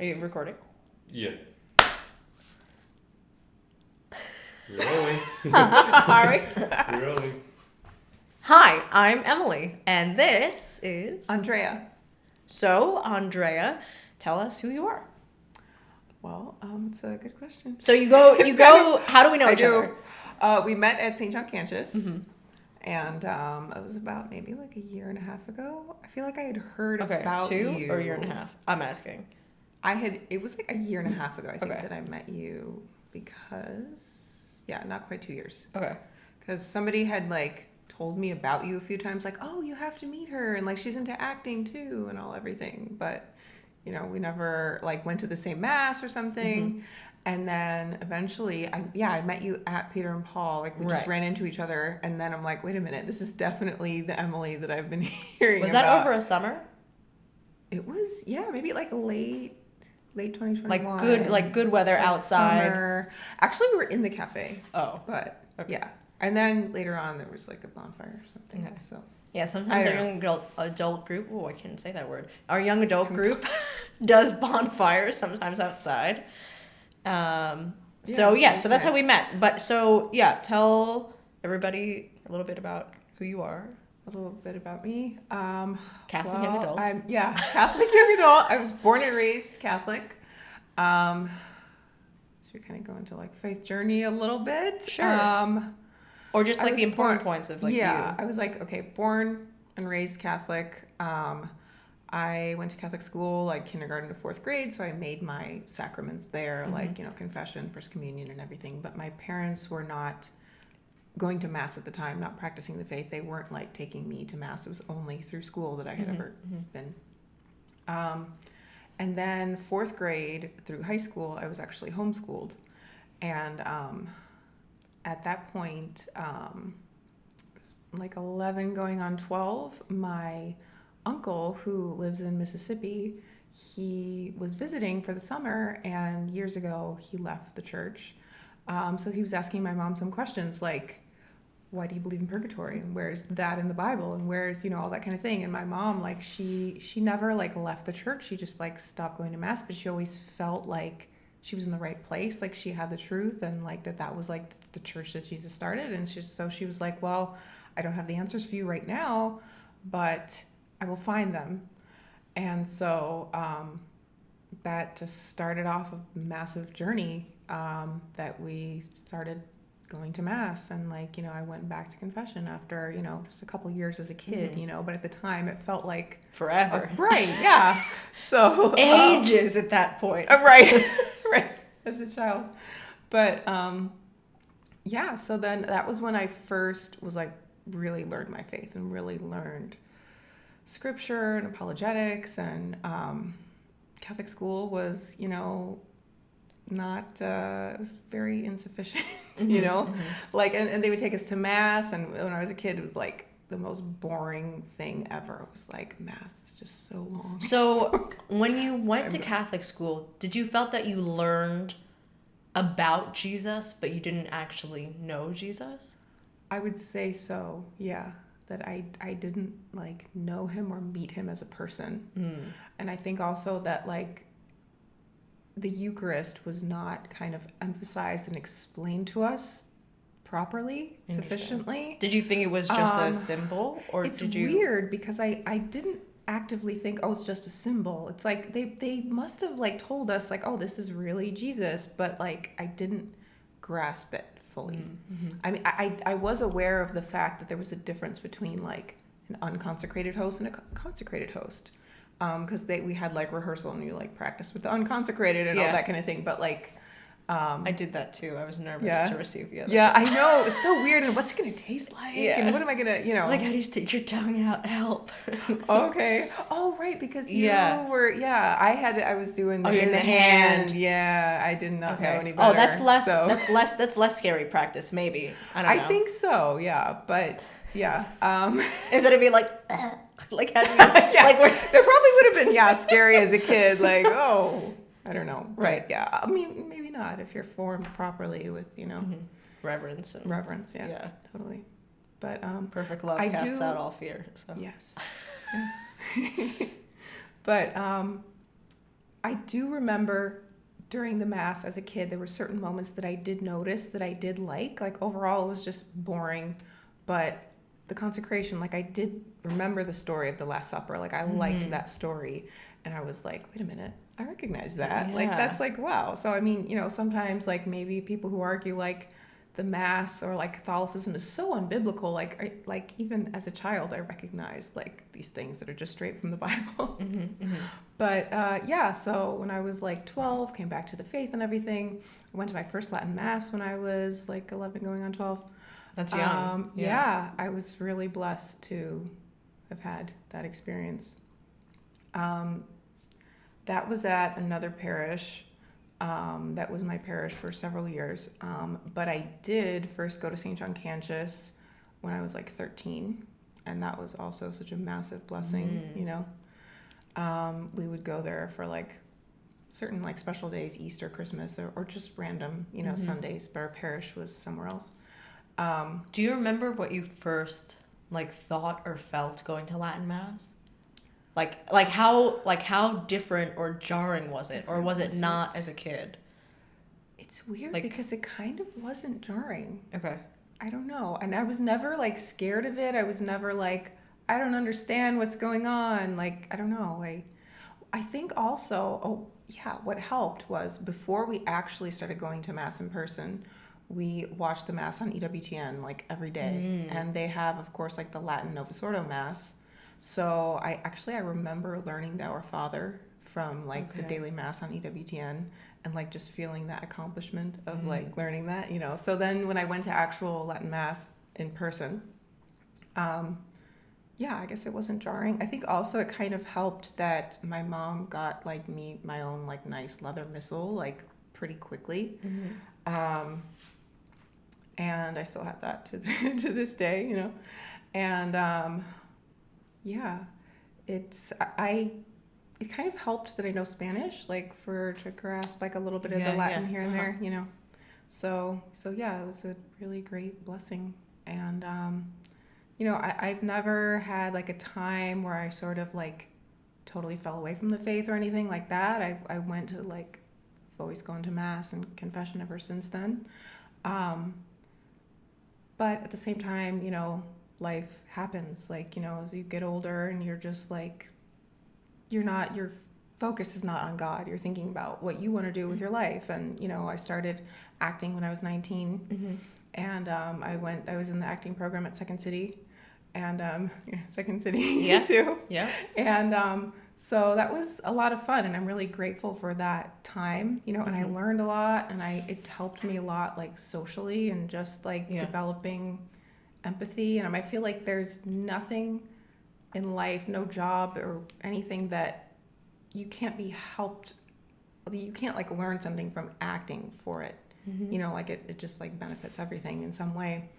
Are you recording? Yeah. Really? Are we? Really? Hi, I'm Emily, and this is Andrea. So, Andrea, tell us who you are. Well, it's a good question. So you go. How do we know each other? We met at St. John Cantius, and it was about maybe like a year and a half ago. I feel like I had heard about you. 2 or a year and a half? I'm asking. It was like a year and a half ago, I think, Okay. that I met you because, not quite 2 years. Okay. Because somebody had like told me about you a few times, like, oh, you have to meet her, and like she's into acting too, and everything. But we never like went to the same mass or something. And then eventually, I met you at Peter and Paul. Like we just ran into each other, and then I'm like, wait a minute, this is definitely the Emily that I've been hearing Was about. that over a summer? It was, maybe like late 2021. Like good weather outside. Summer. Actually, we were in the cafe. Oh. But Okay. yeah. And then later on, there was like a bonfire or something. Okay. So Yeah, sometimes our young adult group, I can't say that word. Our young adult group does bonfires, sometimes outside. So that's how we met. But tell everybody a little bit about who you are. a little bit about me. Catholic young adult. Catholic young adult. I was born and raised Catholic. So we kind of go into like faith journey a little bit. Sure. Or just like the important points of like you. I was like, okay, born and raised Catholic. I went to Catholic school, like kindergarten to 4th grade, so I made my sacraments there, like, confession, First Communion and everything. But my parents were not going to Mass at the time, not practicing the faith. They weren't like taking me to Mass. It was only through school that I had ever been. And then 4th grade through high school, I was actually homeschooled. And at that point, like 11 going on 12, my uncle who lives in Mississippi, he was visiting for the summer, and years ago he left the church. So he was asking my mom some questions like, why do you believe in purgatory? And where's that in the Bible? And where's, all that kind of thing. And my mom, like, she never like left the church. She just like stopped going to Mass, but she always felt like she was in the right place. Like she had the truth, and like that was like the church that Jesus started. And she was like, well, I don't have the answers for you right now, but I will find them. And so that just started off a massive journey that we started going to Mass. And like, I went back to confession after, just a couple years as a kid, but at the time it felt like Forever. Right. Yeah. So ages at that point. Right. Right. As a child. But so then that was when I first was like really learned my faith and really learned scripture and apologetics. And Catholic school was, not it was very insufficient. Like and they would take us to Mass, and when I was a kid it was like the most boring thing ever. It was like Mass is just so long. So when you went to Catholic school, did you felt that you learned about Jesus but you didn't actually know Jesus? I would say so, yeah. That I didn't like know him or meet him as a person. And I think also that like the Eucharist was not kind of emphasized and explained to us properly, sufficiently. Did you think it was just a symbol, or it's did you? Weird because I didn't actively think, oh, it's just a symbol. It's like they must have like told us like, oh, this is really Jesus, but like I didn't grasp it fully. I mean, I was aware of the fact that there was a difference between like an unconsecrated host and a consecrated host, because we had like rehearsal and you like practice with the unconsecrated and all that kind of thing. But like, I did that too. I was nervous to receive the other. Yeah, I know. It's so weird. And what's it gonna taste like? Yeah. And what am I gonna, Like, how do you stick your tongue out? Help. Okay. Oh, right. Because you were, I was doing the in the hand. Yeah. I did not know any better. Oh, that's less scary practice, maybe. I don't know. I think so. Yeah. But yeah. Instead of being like how do you, like there probably would have been, scary as a kid. Like, oh, I don't know. Right. But, yeah. I mean, maybe not if you're formed properly with, reverence. Yeah. Yeah. Totally. But perfect love casts out all fear. So yes. But I do remember during the Mass as a kid, there were certain moments that I did notice that I did like. Like overall, it was just boring, but the consecration, like I did remember the story of the Last Supper. Like I liked that story, and I was like, wait a minute, I recognize that. Yeah. Like that's like wow. So I mean, sometimes like maybe people who argue like the Mass or like Catholicism is so unbiblical. Like even as a child, I recognized like these things that are just straight from the Bible. But yeah, so when I was like 12, came back to the faith and everything. I went to my first Latin Mass when I was like 11, going on 12. That's young. Yeah, I was really blessed to have had that experience. That was at another parish. That was my parish for several years. But I did first go to St. John Cantius when I was like 13. And that was also such a massive blessing, We would go there for like certain like special days, Easter, Christmas, or just random, Sundays, but our parish was somewhere else. Do you remember what you first like thought or felt going to Latin Mass? Like how different or jarring was it, or was it not as a kid? It's weird Like- because it kind of wasn't jarring. Okay. I don't know. And I was never like scared of it. I was never like, I don't understand what's going on. Like, I don't know. I think also, what helped was before we actually started going to Mass in person, we watched the Mass on EWTN like every day. And they have, of course, like the Latin Novus Ordo Mass. So I remember learning the Our Father from like the daily Mass on EWTN and like just feeling that accomplishment of like learning that, So then when I went to actual Latin Mass in person, I guess it wasn't jarring. I think also it kind of helped that my mom got like me my own like nice leather missal like pretty quickly. And I still have that to this day, And it kind of helped that I know Spanish, like to grasp like a little bit of the Latin here and there, So yeah, it was a really great blessing. And, I've never had like a time where I sort of like totally fell away from the faith or anything like that. I went to like, I've always gone to Mass and confession ever since then. But at the same time, life happens, like, as you get older and you're just like, your focus is not on God. You're thinking about what you want to do with your life. And, I started acting when I was 19 and I was in the acting program at Second City and Second City too. Yeah. And so that was a lot of fun and I'm really grateful for that time, and I learned a lot and it helped me a lot like socially and just like developing empathy. And I feel like there's nothing in life, no job or anything that you can't be helped. You can't like learn something from acting for it. Like it just like benefits everything in some way.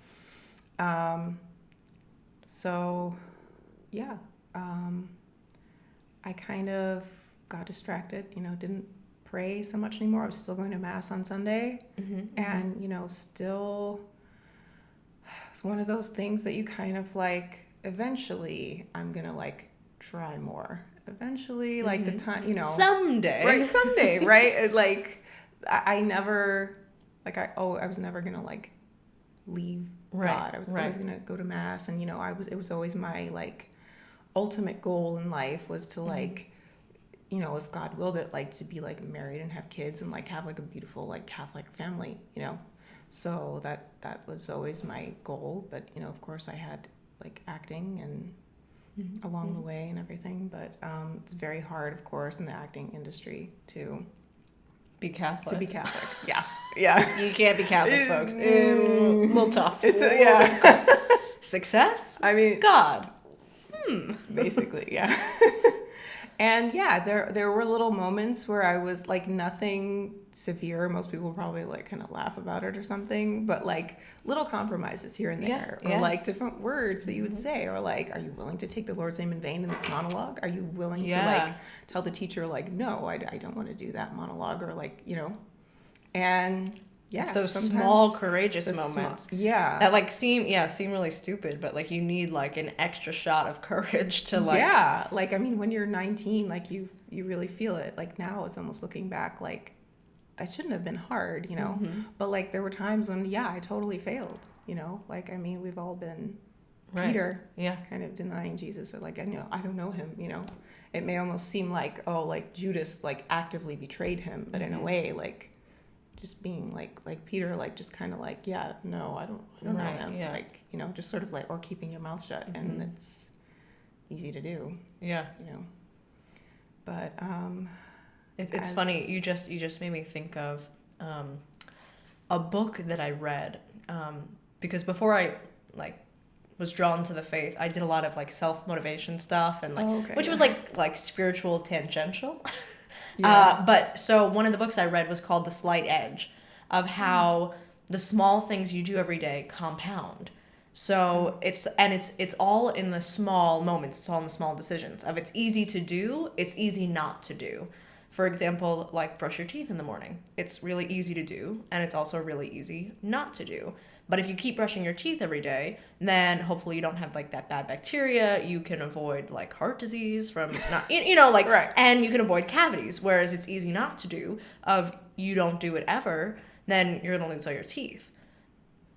I kind of got distracted, didn't pray so much anymore. I was still going to Mass on Sunday and, still it's one of those things that you kind of like, eventually I'm going to like try more. Eventually, like the time, Someday. Right, someday, right? Like I never, like I was never going to like leave God. I was always going to go to Mass and, it was always my like ultimate goal in life was to like, if God willed it, like to be like married and have kids and like have like a beautiful like Catholic family, So that was always my goal. But, of course I had like acting and along the way and everything. But it's very hard, of course, in the acting industry to Be Catholic. Yeah. Yeah. You can't be Catholic, folks. A little tough. Yeah. Success? I mean, God. Basically, yeah. And yeah, there were little moments where I was like nothing severe. Most people probably like kind of laugh about it or something, but like little compromises here and there, or like different words that you would say, or like, are you willing to take the Lord's name in vain in this monologue? Are you willing to like tell the teacher like, no, I don't want to do that monologue, or like, and Yeah, it's those sometimes small courageous the moments yeah. that like seem really stupid, but like you need like an extra shot of courage to like Yeah, like I mean, when you're 19, like you really feel it. Like now, it's almost looking back, like that shouldn't have been hard, you know. But like there were times when, yeah, I totally failed, you know. Like I mean, we've all been Right. Peter, Yeah. kind of denying Jesus, or like I don't know him, you know. It may almost seem like, oh, like Judas like actively betrayed him, but in a way, like just being like Peter, like just kind of like, yeah, no, I don't know Right, him, yeah. like, you know, just sort of like, or keeping your mouth shut, and it's easy to do, Yeah. you know. But It's funny. You just made me think of a book that I read because before I like was drawn to the faith, I did a lot of like self-motivation stuff and like which was like spiritual tangential. But so one of the books I read was called The Slight Edge, of how the small things you do every day compound. So it's all in the small moments. It's all in the small decisions of it's easy to do, it's easy not to do. For example, like brush your teeth in the morning. It's really easy to do, and it's also really easy not to do. But if you keep brushing your teeth every day, then hopefully you don't have like that bad bacteria. You can avoid like heart disease from not, you know, like, Right. And you can avoid cavities. Whereas it's easy not to do, of you don't do it ever, then you're going to lose all your teeth.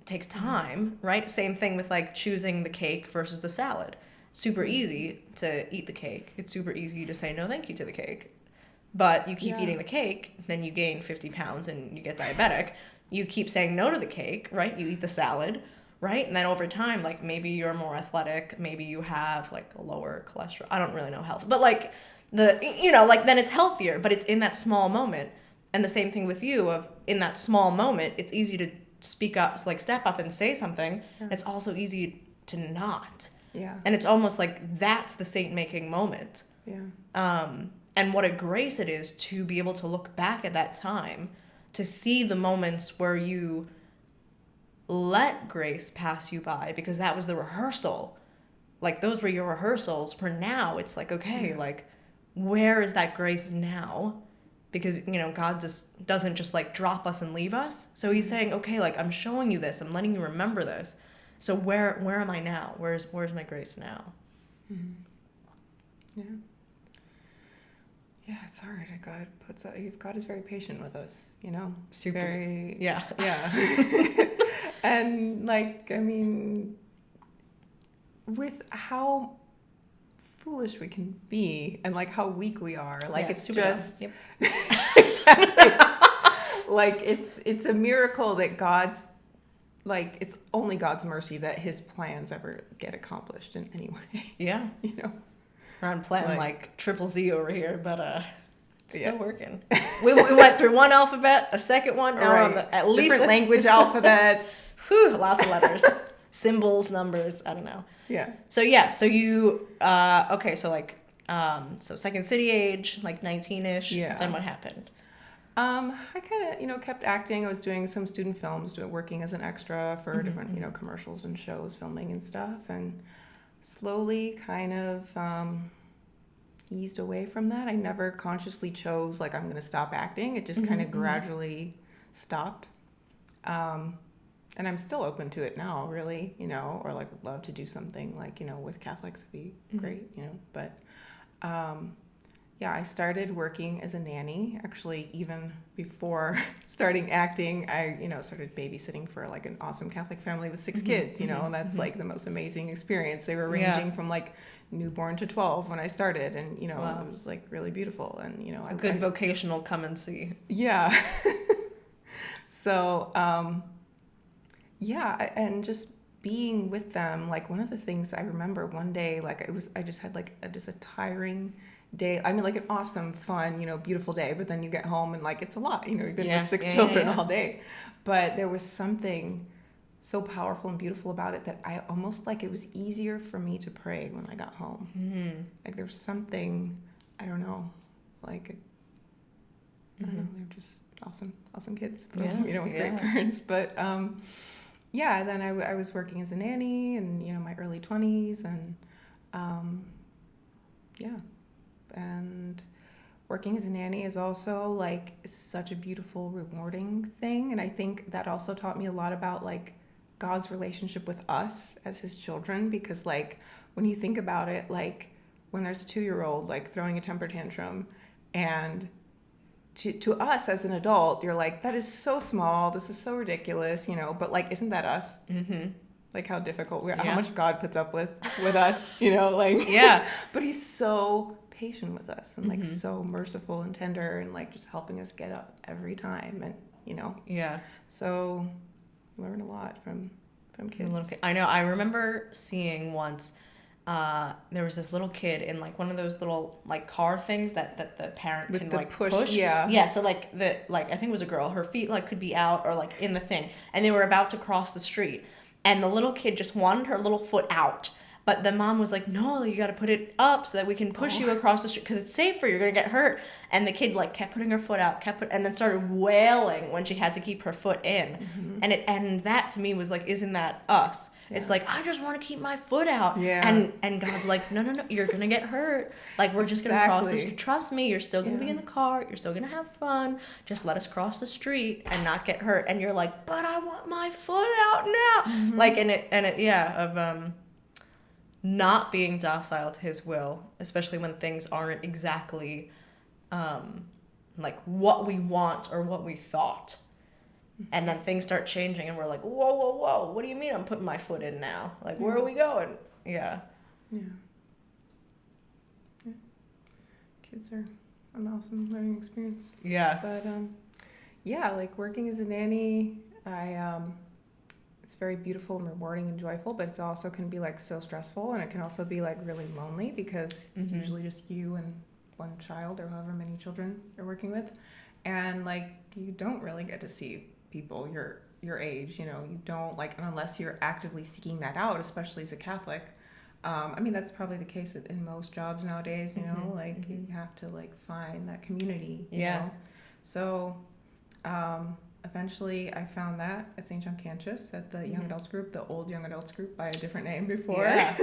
It takes time, right? Same thing with like choosing the cake versus the salad. Super easy to eat the cake. It's super easy to say no thank you to the cake. But you keep eating the cake, then you gain 50 pounds and you get diabetic. You keep saying no to the cake, right? You eat the salad, right? And then over time, like maybe you're more athletic, maybe you have like a lower cholesterol. I don't really know health, but like then it's healthier, but it's in that small moment. And the same thing with you of in that small moment, it's easy to speak up, like step up and say something. Yeah. It's also easy to not. Yeah. And it's almost like that's the saint-making moment. Yeah. And what a grace it is to be able to look back at that time, to see the moments where you let grace pass you by, because that was the rehearsal. Like those were your rehearsals. For now, it's like, okay, like where is that grace now? Because, you know, God just doesn't just like drop us and leave us. So he's saying, okay, like I'm showing you this. I'm letting you remember this. So where am I now? Where's my grace now? Mm-hmm. Yeah. Yeah, it's hard. God is very patient with us, you know. Super. Very. Yeah. Yeah. And like, I mean, with how foolish we can be and like how weak we are, like it's just yep. Exactly. Like it's a miracle that God's, like it's only God's mercy that his plans ever get accomplished in any way. Yeah. You know. I'm planning like triple Z over here, but still working. We went through one alphabet, a second one, now we're on at least different language alphabets. Whew, lots of letters, symbols, numbers. I don't know. Yeah. So you okay. So like so Second City age, like 19ish. Yeah. Then what happened? I kind of kept acting. I was doing some student films, working as an extra for different commercials and shows, filming and stuff, and slowly kind of eased away from that. I never consciously chose like I'm going to stop acting. It just kind of gradually stopped. And I'm still open to it now, really, you know, or like would love to do something like, you know, with Catholics would be great, you know, but yeah, I started working as a nanny. Actually, even before starting acting, I, you know, started babysitting for like an awesome Catholic family with 6 kids, you know, and that's like the most amazing experience. They were ranging from like newborn to 12 when I started, and, you know, it was like really beautiful, and, you know, a good vocational come and see. Yeah. So, yeah, and just being with them, like one of the things I remember one day, like I just had like just a tiring day. I mean, like an awesome, fun, you know, beautiful day, but then you get home and like it's a lot, you know, you've been with 6 children all day. But there was something so powerful and beautiful about it that I almost like it was easier for me to pray when I got home. Like there was something, I don't know, like I don't know, they're just awesome kids, you know, with great parents. But yeah, then I was working as a nanny and, you know, my early 20s, and yeah. And working as a nanny is also like such a beautiful, rewarding thing. And I think that also taught me a lot about like God's relationship with us as his children, because like when you think about it, like when there's a 2-year-old like throwing a temper tantrum, and to us as an adult, you're like, that is so small, this is so ridiculous, you know, but like, isn't that us? Mm-hmm. Like how difficult how Yeah. much God puts up with us, you know, like, Yeah. but he's so patient with us and like Mm-hmm. so merciful and tender and like just helping us get up every time, and you know, Yeah. so learn a lot from kids. I know. I remember seeing once. There was this little kid in like one of those little like car things that the parent With can the like push, yeah. Yeah, so like I think it was a girl, her feet like could be out or like in the thing, and they were about to cross the street, and the little kid just wanted her little foot out, but the mom was like, no, you got to put it up so that we can push you across the street because it's safer, you're gonna get hurt. And the kid like kept putting her foot out, and then started wailing when she had to keep her foot in. Mm-hmm. And that to me was like, isn't that us? Yeah. It's like, I just want to keep my foot out. Yeah. And God's like, no, you're going to get hurt. Like, we're just going to cross Exactly. this. Trust me, you're still going to be Yeah. in the car. You're still going to have fun. Just let us cross the street and not get hurt. And you're like, but I want my foot out now. Mm-hmm. Like, and it, yeah, of not being docile to his will, especially when things aren't exactly like what we want or what we thought. And then things start changing and we're like, whoa, what do you mean I'm putting my foot in now? Like, where are we going? Yeah. Yeah. Kids are an awesome learning experience. Yeah. But yeah, like working as a nanny, it's very beautiful and rewarding and joyful, but it's also can be like so stressful, and it can also be like really lonely because it's Mhm. usually just you and one child or however many children you're working with, and like you don't really get to see people your age, you know, you don't like, unless you're actively seeking that out, especially as a Catholic. I mean, that's probably the case in most jobs nowadays, you know, Mhm, like mhm. you have to like find that community, you Yeah. know? So eventually I found that at St. John Cantius at the young Mhm. adults group, the old young adults group by a different name before. Yeah.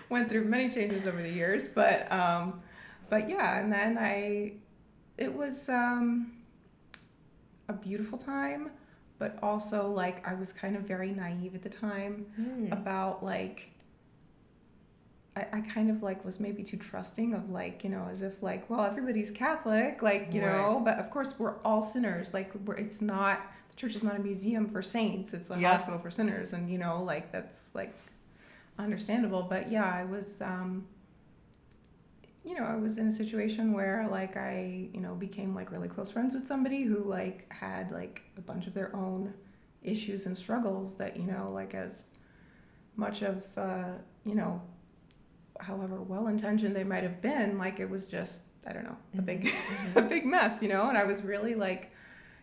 Went through many changes over the years, but yeah, and then it was a beautiful time, but also like I was kind of very naive at the time about like I kind of like was maybe too trusting of like, you know, as if like, well, everybody's Catholic, like, you know, but of course we're all sinners. Like it's not, the church is not a museum for saints. It's a hospital for sinners. And, you know, like that's like understandable. But yeah, I was, you know, I was in a situation where like I, you know, became like really close friends with somebody who like had like a bunch of their own issues and struggles that, you know, like as much of, you know, however well-intentioned they might have been, like it was just, I don't know, a big a big mess, you know. And I was really like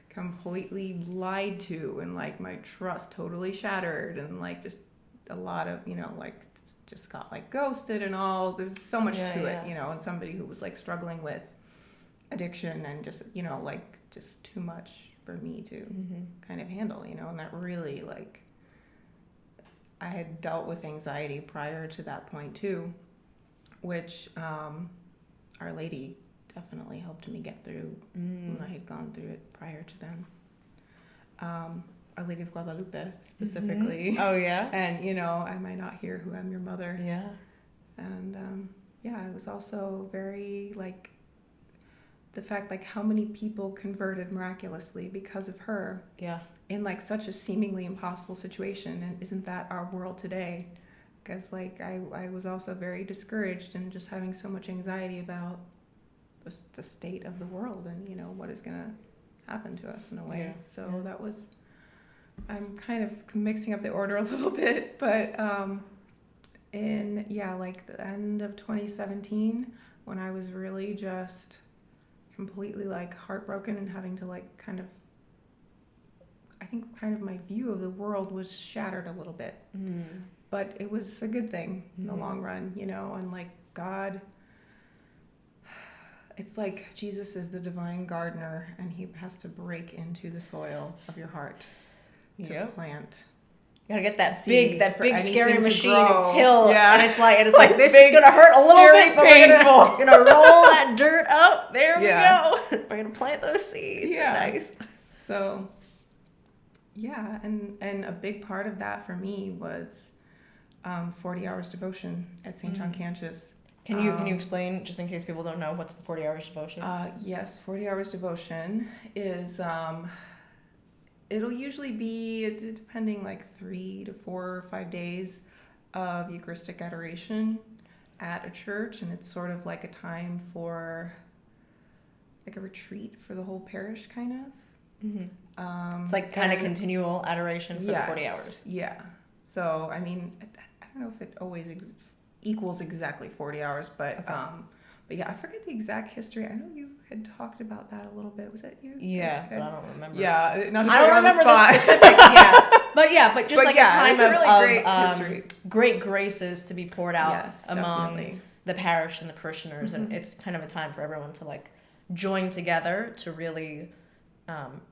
completely lied to, and like my trust totally shattered, and like just a lot of, you know, like just got like ghosted and all. There's so much to it, you know. And somebody who was like struggling with addiction and just, you know, like just too much for me to kind of handle, you know. And that really like, I had dealt with anxiety prior to that point too, which Our Lady definitely helped me get through when I had gone through it prior to then. Our Lady of Guadalupe specifically. Oh, yeah? And, you know, I might not hear who I'm your mother. Yeah. And yeah, it was also very like the fact like how many people converted miraculously because of her. Yeah. In like such a seemingly impossible situation. And isn't that our world today? Because like I was also very discouraged and just having so much anxiety about the state of the world and, you know, what is going to happen to us in a way. Yeah. So that was, I'm kind of mixing up the order a little bit, but in, yeah, like the end of 2017, when I was really just completely like heartbroken and having to like kind of, I think kind of my view of the world was shattered a little bit, but it was a good thing in the long run, you know. And like God, it's like Jesus is the divine gardener, and he has to break into the soil of your heart to plant You gotta get that seeds big for scary anything to machine grow. to till, Yeah. and it's like this is big, gonna hurt a little scary, bit, but painful. we're gonna roll that dirt up. There Yeah. we go. We're gonna plant those seeds. Yeah. Nice. So, yeah, and a big part of that for me was 40 Hours Devotion at St. John Cantius. Can you explain, just in case people don't know, what's the 40 Hours Devotion? Yes, 40 Hours Devotion is, it'll usually be, depending, like 3 to 4 or 5 days of Eucharistic adoration at a church, and it's sort of like a time for, like a retreat for the whole parish, kind of. Mm-hmm. It's like kind of continual adoration for the 40 hours. Yeah. So, I mean, I don't know if it always equals exactly 40 hours, but Okay. But yeah, I forget the exact history. I know you had talked about that a little bit. Was that you? Yeah, but I don't remember. Yeah, not to I put you don't on the remember spot. the specifics. Yeah, but just But like yeah, a time it's a really great of history. great graces to be poured out Yes, among definitely. the parish and the parishioners, Mm-hmm. and it's kind of a time for everyone to like join together to really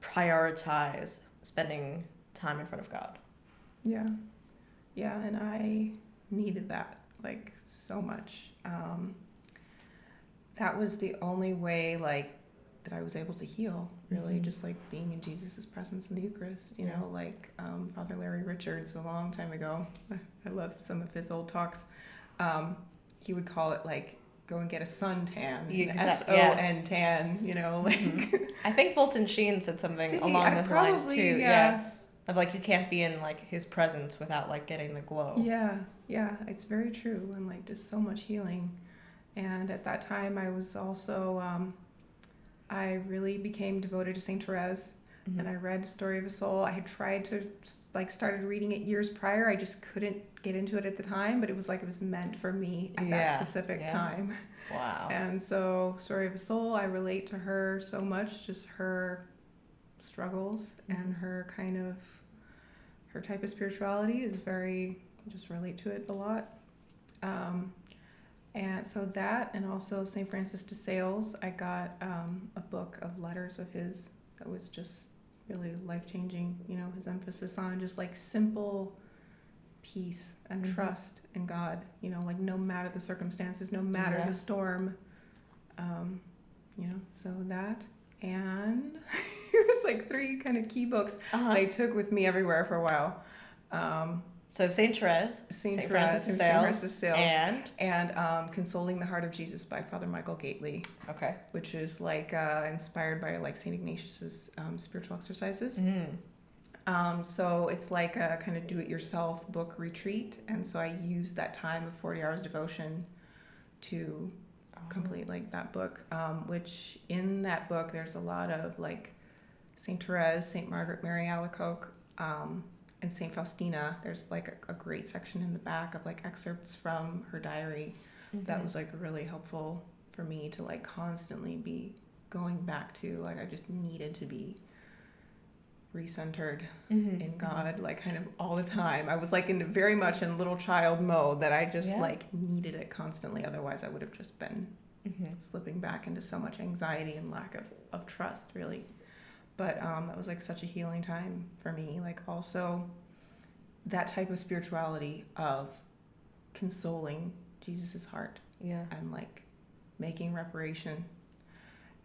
prioritize spending time in front of God. Yeah, and I needed that like so much. That was the only way like that I was able to heal, really, just like being in Jesus's presence in the Eucharist. You know, like Father Larry Richards a long time ago. I love some of his old talks. He would call it like go and get a suntan, SON tan. You know, like I think Fulton Sheen said something Did he? along those lines Probably, too. yeah. Of like you can't be in like his presence without like getting the glow. Yeah, it's very true, and like just so much healing. And at that time, I was also, I really became devoted to Saint Therese, and I read Story of a Soul. I had tried to like started reading it years prior. I just couldn't get into it at the time, but it was like it was meant for me at that specific time. Wow. And so, Story of a Soul, I relate to her so much, just her struggles and her kind of her type of spirituality is very, I just relate to it a lot. And so that, and also St. Francis de Sales, I got a book of letters of his that was just really life-changing. You know, his emphasis on just like simple peace and trust in God. You know, like no matter the circumstances, no matter the storm. You know, so that, and it was like 3 kind of key books that I took with me everywhere for a while. So Saint Therese, Saint Francis de Sales, and Consoling the Heart of Jesus by Father Michael Gately. Okay. Which is like inspired by like Saint Ignatius's spiritual exercises. So it's like a kind of do-it-yourself book retreat, and so I used that time of 40 Hours Devotion to complete like that book. Which in that book there's a lot of like Saint Therese, Saint Margaret Mary Alacoque, and St. Faustina. There's like a great section in the back of like excerpts from her diary that was like really helpful for me to like constantly be going back to. Like I just needed to be recentered in God, like kind of all the time. I was like very much in little child mode that I just like needed it constantly. Otherwise I would have just been slipping back into so much anxiety and lack of trust, really. But that was like such a healing time for me. Like also that type of spirituality of consoling Jesus's heart and like making reparation.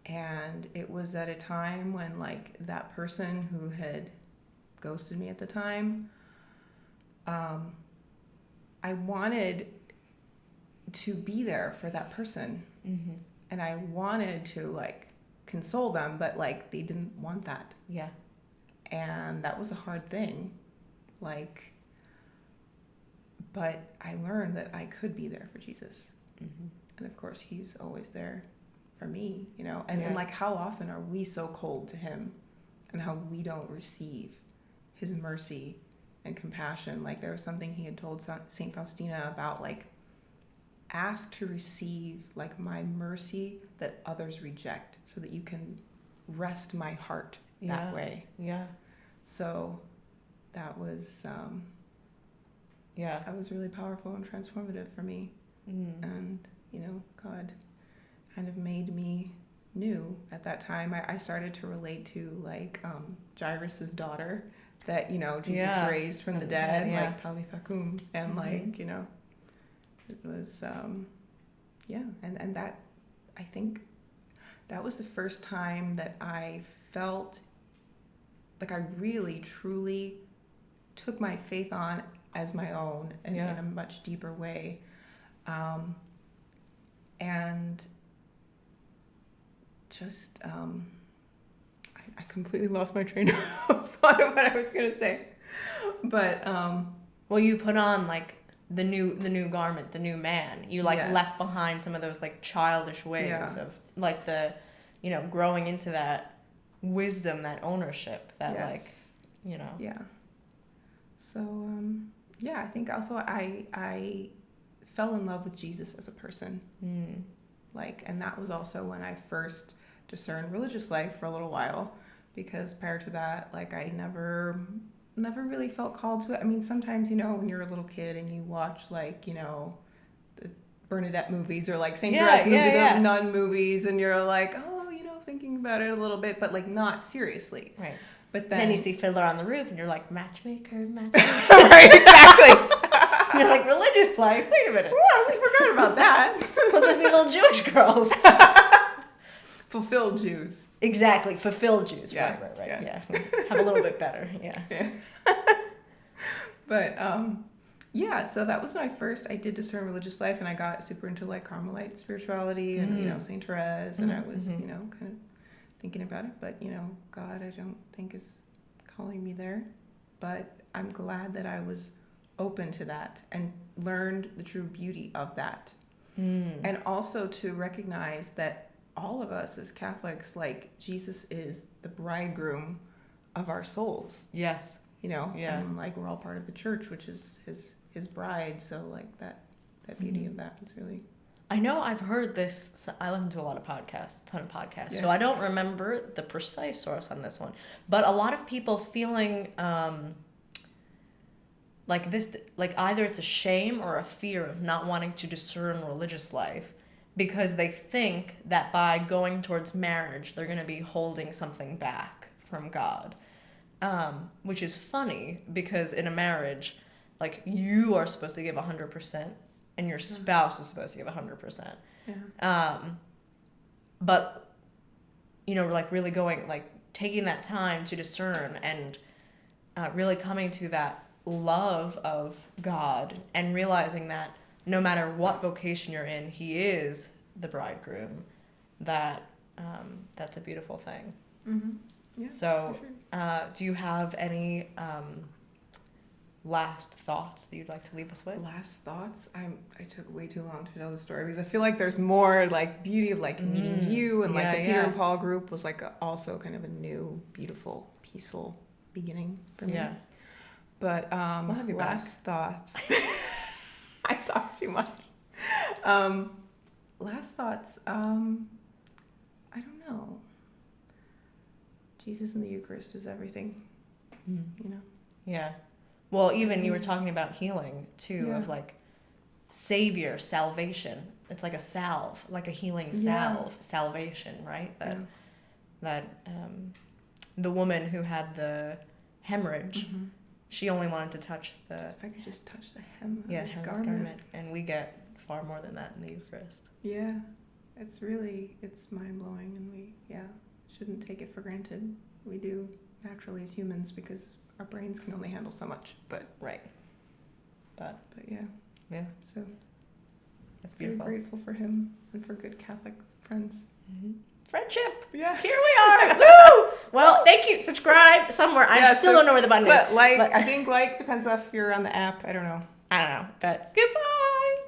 And it was at a time when like that person who had ghosted me at the time, I wanted to be there for that person. And I wanted to like console them, but like they didn't want that. Yeah. And that was a hard thing. Like, but I learned that I could be there for Jesus. And of course he's always there for me, you know. And like how often are we so cold to him, and how we don't receive his mercy and compassion. Like there was something he had told Saint Faustina about like, ask to receive like my mercy that others reject, so that you can rest my heart that way. So that was that was really powerful and transformative for me. And you know, God kind of made me new at that time. I started to relate to like Jairus's daughter that, you know, Jesus Yeah. raised from the From the dead, dead, yeah. like Talitha cum, and Mhm. like, you know, it was, yeah, and that, I think that was the first time that I felt like I really, truly took my faith on as my own and Yeah. in a much deeper way. And just, I completely lost my train of thought of what I was going to say. But, Well, you put on like the new garment, the new man. You like Yes. left behind some of those like childish ways Yeah. of like the, you know, growing into that wisdom, that ownership, that yes. like, you know. Yeah. So, yeah, I think also I fell in love with Jesus as a person. Mm. Like, and that was also when I first discerned religious life for a little while, because prior to that, like, I never really felt called to it. I mean, sometimes, you know, when you're a little kid and you watch, like, you know, the Bernadette movies or like St. Yeah, Therese movie, yeah. the nun movies, and you're like, oh, you know, thinking about it a little bit, but like not seriously. Right. But Then you see Fiddler on the Roof and you're like, matchmaker. right, exactly. You're like, religious life? Wait a minute. Well, we forgot about that. We'll just be little Jewish girls. Fulfilled Jews. Exactly. Fulfilled Jews. Yeah, Right. yeah. Yeah. Have a little bit better. Yeah. Yeah. But yeah, so that was when I did discern religious life, and I got super into like Carmelite spirituality and you know, Saint Therese, and I was you know, kind of thinking about it, but you know, God, I don't think is calling me there. But I'm glad that I was open to that and learned the true beauty of that. And also to recognize that all of us as Catholics, like, Jesus is the bridegroom of our souls, Yes. you know? Yeah. And like, we're all part of the church, which is his bride. So like that beauty of that was really... I know I've heard this. I listen to a lot of podcasts, a ton of podcasts. Yeah. So I don't remember the precise source on this one. But a lot of people feeling like this, like either it's a shame or a fear of not wanting to discern religious life because they think that by going towards marriage, they're going to be holding something back from God. Which is funny because in a marriage, like you are supposed to give 100% and your spouse is supposed to give 100%. Yeah. But, you know, like really going, like taking that time to discern and really coming to that love of God and realizing that no matter what vocation you're in, he is the bridegroom, that's a beautiful thing. Mm-hmm. Yeah, So, for sure. do you have any last thoughts that you'd like to leave us with? Last thoughts. I took way too long to tell the story because I feel like there's more like beauty of like meeting you, and like the Peter and Paul group was like also kind of a new, beautiful, peaceful beginning for me. Yeah. But We'll have you last thoughts. I talk too much. Last thoughts. I don't know. Jesus in the Eucharist is everything. You know. Yeah. Well, even you were talking about healing too, of like savior, salvation. It's like a salve, like a healing salve, salvation, right? That the woman who had the hemorrhage, she only wanted to touch the... If I could just touch the hem of his his garment. And we get far more than that in the Eucharist. Yeah. It's mind-blowing, and we, shouldn't take it for granted. We do naturally as humans because our brains can only handle so much, but Right. But yeah. yeah, So that's very beautiful. grateful for him and for good Catholic friends. Friendship. Yeah. Here we are. Woo! Well, thank you. Subscribe somewhere. I still don't know where the button is. But I think depends if you're on the app. I don't know. I don't know. But goodbye.